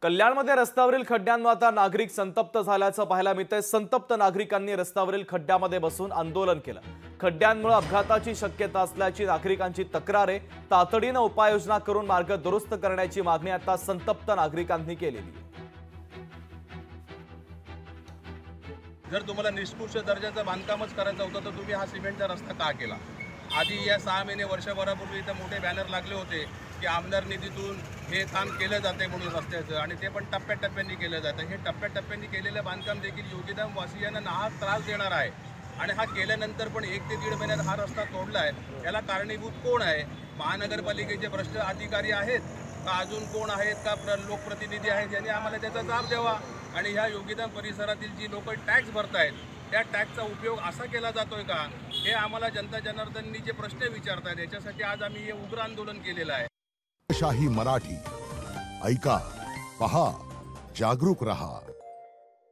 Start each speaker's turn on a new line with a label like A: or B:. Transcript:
A: कल्याणमध्ये रस्त्यावरील खड्ड्यांवर आता नागरिक संतप्त झाल्याचं पाहायला मिळतंय। संतप्त नागरिकांनी रस्त्यावरील खड्ड्यामध्ये बसून आंदोलन केलं। खड्ड्यांमुळे अपघाताची शक्यता असल्याची नागरिकांची तक्रार आहे। तातडीने उपाययोजना करून मार्ग दुरुस्त करण्याची मागणी आता संतप्त नागरिकांनी केलेली आहे।
B: जर तुम्हाला निष्कृष्ट दर्जाचं बांधकामच करायचं होतं तर तुम्ही हा सिमेंटचा रस्ता का केला? आधी या 6 महिने वर्षभरापूर्वी इथं मोठे बॅनर लागले होते की आमदार निधीतून हे काम केलं जाते म्हणून रस्त्याचं, आणि ते पण टप्प्याटप्प्याने केलं जातं। हे टप्प्याटप्प्याने केलेलं बांधकाम देखील योगीधाम वासियांना नाहक त्रास देणार आहे। आणि हा केल्यानंतर पण 1 ते 1.5 महिन्यात हा रस्ता तोडला आहे। याला कारणीभूत कोण आहे? महानगरपालिकेचे भ्रष्ट अधिकारी आहेत का अजून कोण आहेत का लोकप्रतिनिधी आहेत? यांनी आम्हाला त्याचा जाब द्यावा। आणि ह्या योगीधाम परिसरातील जी लोक टॅक्स भरतायत त्या टॅक्सचा उपयोग असा केला जातोय का, हे आम्हाला जनता जनार्दननी जे प्रश्न विचारतात याच्यासाठी आज आम्ही हे उग्र आंदोलन केलेलं आहे।
C: शाही मराठी ऐका, पहा, जागरूक रहा।